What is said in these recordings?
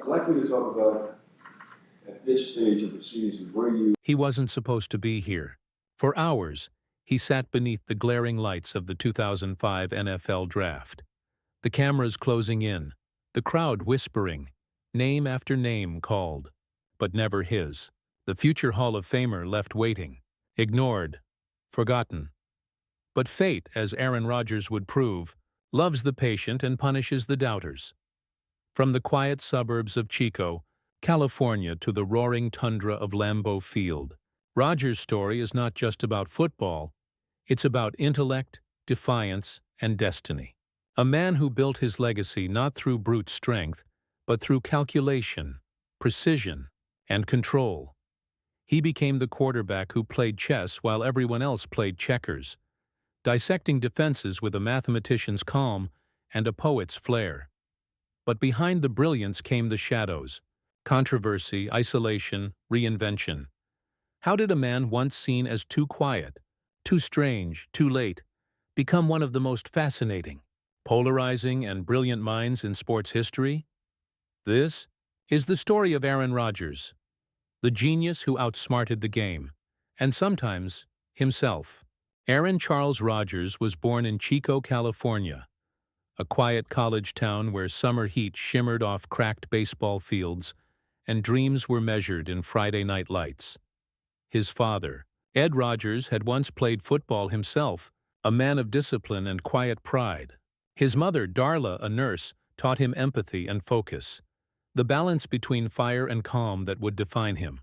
like for you to talk about at this stage of the season where you. He wasn't supposed to be here. For hours, he sat beneath the glaring lights of the 2005 NFL Draft. The cameras closing in, the crowd whispering, name after name called, but never his. The future Hall of Famer left waiting, ignored, forgotten. But fate, as Aaron Rodgers would prove, loves the patient and punishes the doubters. From the quiet suburbs of Chico, California to the roaring tundra of Lambeau Field, Rodgers' story is not just about football, it's about intellect, defiance, and destiny. A man who built his legacy not through brute strength, but through calculation, precision, and control. He became the quarterback who played chess while everyone else played checkers, dissecting defenses with a mathematician's calm and a poet's flair. But behind the brilliance came the shadows: controversy, isolation, reinvention. How did a man once seen as too quiet, too strange, too late, become one of the most fascinating, polarizing, and brilliant minds in sports history? This is the story of Aaron Rodgers, the genius who outsmarted the game, and sometimes himself. Aaron Charles Rodgers was born in Chico, California, a quiet college town where summer heat shimmered off cracked baseball fields and dreams were measured in Friday night lights. His father, Ed Rodgers, had once played football himself, a man of discipline and quiet pride. His mother, Darla, a nurse, taught him empathy and focus, the balance between fire and calm that would define him.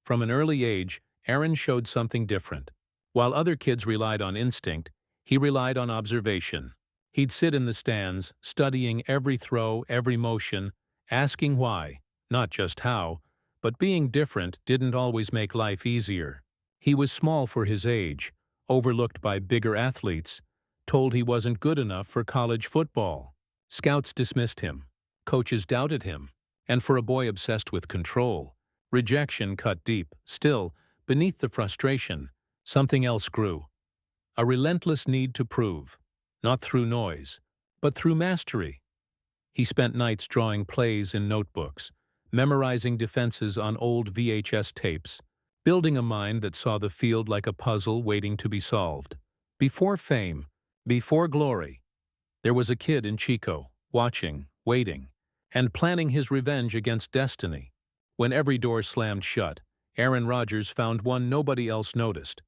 From an early age, Aaron showed something different. While other kids relied on instinct, he relied on observation. He'd sit in the stands, studying every throw, every motion, asking why, not just how, but being different didn't always make life easier. He was small for his age, overlooked by bigger athletes, told he wasn't good enough for college football. Scouts dismissed him, coaches doubted him, and for a boy obsessed with control, rejection cut deep. Still, beneath the frustration, something else grew. A relentless need to prove, not through noise, but through mastery. He spent nights drawing plays in notebooks, memorizing defenses on old VHS tapes, building a mind that saw the field like a puzzle waiting to be solved. Before fame, before glory, there was a kid in Chico, watching, waiting, and planning his revenge against destiny. When every door slammed shut, Aaron Rodgers found one nobody else noticed: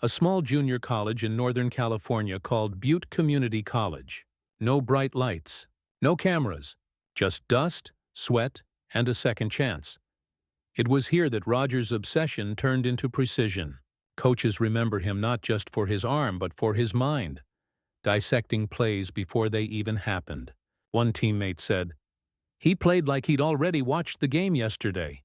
a small junior college in Northern California called Butte Community College. No bright lights, no cameras, just dust, sweat, and a second chance. It was here that Rodgers' obsession turned into precision. Coaches remember him not just for his arm but for his mind, dissecting plays before they even happened. One teammate said, "He played like he'd already watched the game yesterday."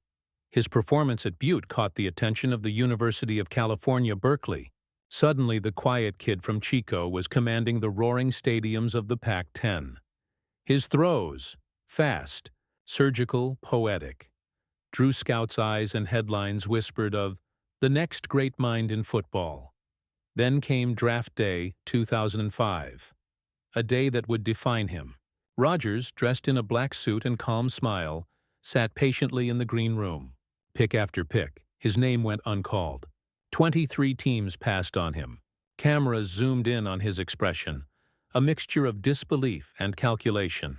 His performance at Butte caught the attention of the University of California, Berkeley. Suddenly, the quiet kid from Chico was commanding the roaring stadiums of the Pac-10. His throws, fast, surgical, poetic, drew scouts' eyes, and headlines whispered of the next great mind in football. Then came Draft Day 2005, a day that would define him. Rodgers, dressed in a black suit and calm smile, sat patiently in the green room. Pick after pick, his name went uncalled. 23 teams passed on him. Cameras zoomed in on his expression, a mixture of disbelief and calculation.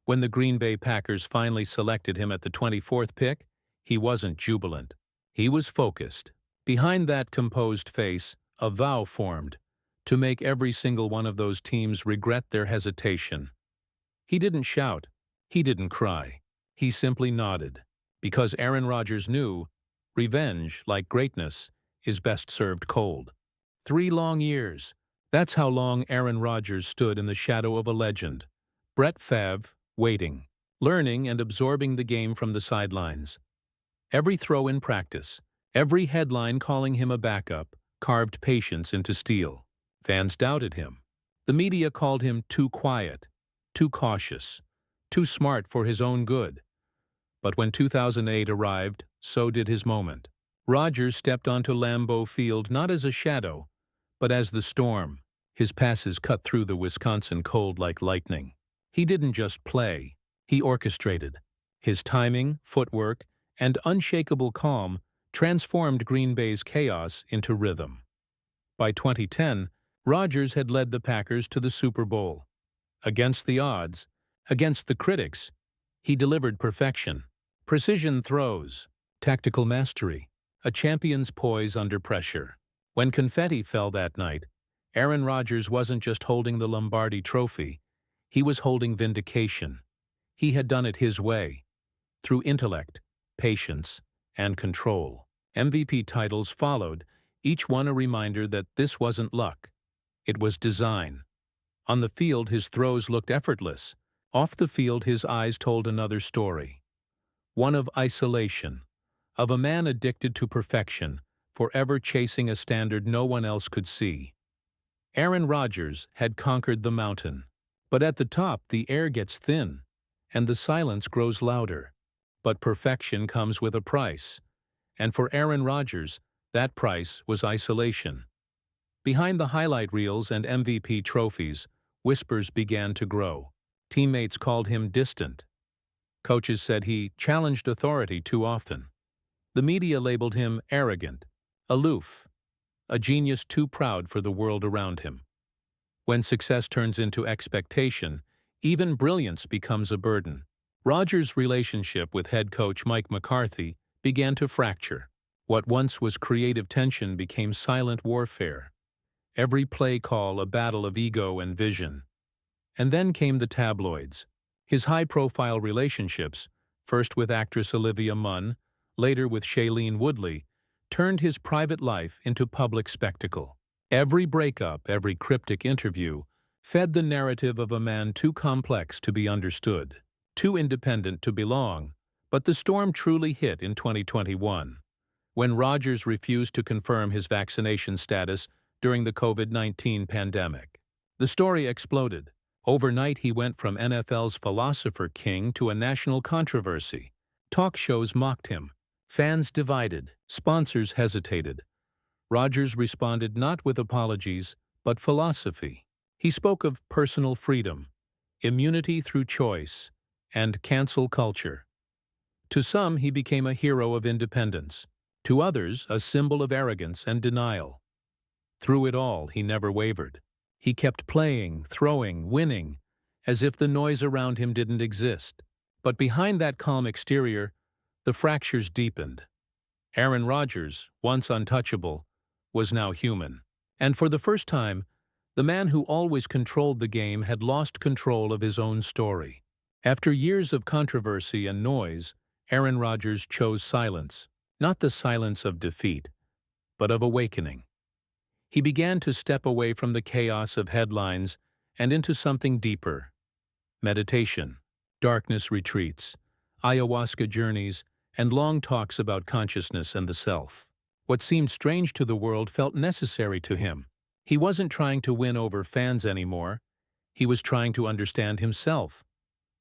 When the Green Bay Packers finally selected him at the 24th pick, he wasn't jubilant. He was focused. Behind that composed face, a vow formed: to make every single one of those teams regret their hesitation. He didn't shout. He didn't cry. He simply nodded, because Aaron Rodgers knew revenge, like greatness, is best served cold. 3 long years. That's how long Aaron Rodgers stood in the shadow of a legend. Brett Favre, waiting, learning and absorbing the game from the sidelines. Every throw in practice, every headline calling him a backup, carved patience into steel. Fans doubted him. The media called him too quiet, too cautious, too smart for his own good. But when 2008 arrived, so did his moment. Rodgers stepped onto Lambeau Field not as a shadow, but as the storm. His passes cut through the Wisconsin cold like lightning. He didn't just play, he orchestrated. His timing, footwork, and unshakable calm transformed Green Bay's chaos into rhythm. By 2010, Rodgers had led the Packers to the Super Bowl. Against the odds, against the critics, he delivered perfection. Precision throws, tactical mastery, a champion's poise under pressure. When confetti fell that night, Aaron Rodgers wasn't just holding the Lombardi Trophy, he was holding vindication. He had done it his way, through intellect, patience, and control. MVP titles followed, each one a reminder that this wasn't luck. It was design. On the field, his throws looked effortless. Off the field, his eyes told another story. One of isolation, of a man addicted to perfection, forever chasing a standard no one else could see. Aaron Rodgers had conquered the mountain. But at the top, the air gets thin, and the silence grows louder. But perfection comes with a price. And for Aaron Rodgers, that price was isolation. Behind the highlight reels and MVP trophies, whispers began to grow. Teammates called him distant. Coaches said he challenged authority too often. The media labeled him arrogant, aloof, a genius too proud for the world around him. When success turns into expectation, even brilliance becomes a burden. Rodgers' relationship with head coach Mike McCarthy began to fracture. What once was creative tension became silent warfare. Every play call a battle of ego and vision. And then came the tabloids. His high-profile relationships, first with actress Olivia Munn, later with Shailene Woodley, turned his private life into public spectacle. Every breakup, every cryptic interview, fed the narrative of a man too complex to be understood, too independent to belong. But the storm truly hit in 2021, when Rodgers refused to confirm his vaccination status during the COVID-19 pandemic. The story exploded. Overnight, he went from NFL's philosopher king to a national controversy. Talk shows mocked him. Fans divided. Sponsors hesitated. Rodgers responded not with apologies, but philosophy. He spoke of personal freedom, immunity through choice, and cancel culture. To some, he became a hero of independence. To others, a symbol of arrogance and denial. Through it all, he never wavered. He kept playing, throwing, winning, as if the noise around him didn't exist. But behind that calm exterior, the fractures deepened. Aaron Rodgers, once untouchable, was now human. And for the first time, the man who always controlled the game had lost control of his own story. After years of controversy and noise, Aaron Rodgers chose silence, not the silence of defeat, but of awakening. He began to step away from the chaos of headlines and into something deeper. Meditation, darkness retreats, ayahuasca journeys, and long talks about consciousness and the self. What seemed strange to the world felt necessary to him. He wasn't trying to win over fans anymore. He was trying to understand himself.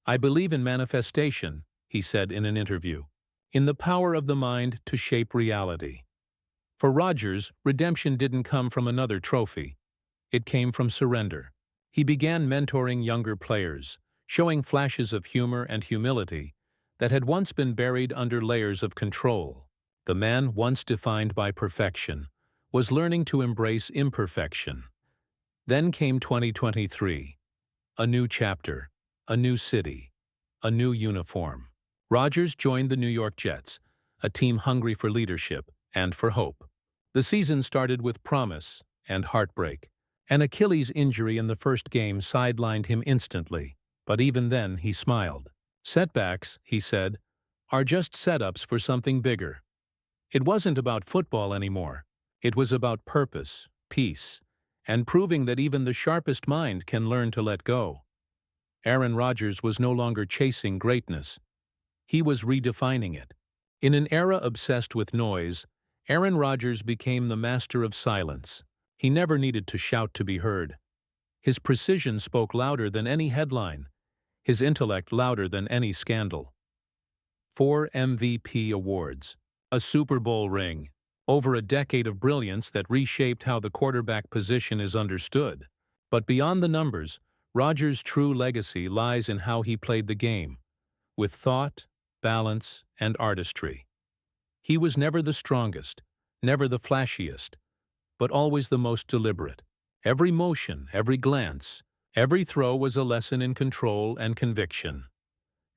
"I believe in manifestation," he said in an interview, "in the power of the mind to shape reality." For Rodgers, redemption didn't come from another trophy. It came from surrender. He began mentoring younger players, showing flashes of humor and humility that had once been buried under layers of control. The man once defined by perfection was learning to embrace imperfection. Then came 2023. A new chapter, a new city, a new uniform. Rodgers joined the New York Jets, a team hungry for leadership and for hope. The season started with promise and heartbreak. An Achilles injury in the first game sidelined him instantly, but even then he smiled. "Setbacks," he said, "are just setups for something bigger." It wasn't about football anymore. It was about purpose, peace, and proving that even the sharpest mind can learn to let go. Aaron Rodgers was no longer chasing greatness. He was redefining it. In an era obsessed with noise, Aaron Rodgers became the master of silence. He never needed to shout to be heard. His precision spoke louder than any headline, his intellect louder than any scandal. 4 MVP awards, a Super Bowl ring, over a decade of brilliance that reshaped how the quarterback position is understood. But beyond the numbers, Rodgers' true legacy lies in how he played the game, with thought, balance, and artistry. He was never the strongest, never the flashiest, but always the most deliberate. Every motion, every glance, every throw was a lesson in control and conviction.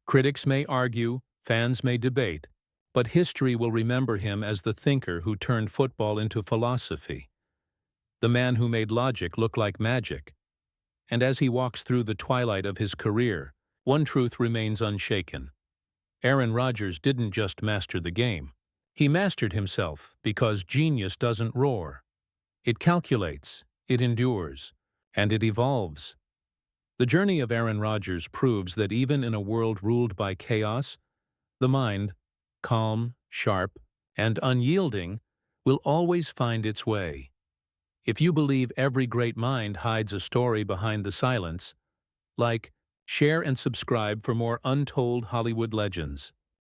Critics may argue, fans may debate, but history will remember him as the thinker who turned football into philosophy, the man who made logic look like magic. And as he walks through the twilight of his career, one truth remains unshaken. Aaron Rodgers didn't just master the game. He mastered himself because genius doesn't roar. It calculates, it endures, and it evolves. The journey of Aaron Rodgers proves that even in a world ruled by chaos, the mind, calm, sharp, and unyielding, will always find its way. If you believe every great mind hides a story behind the silence, like, share and subscribe for more untold Hollywood legends.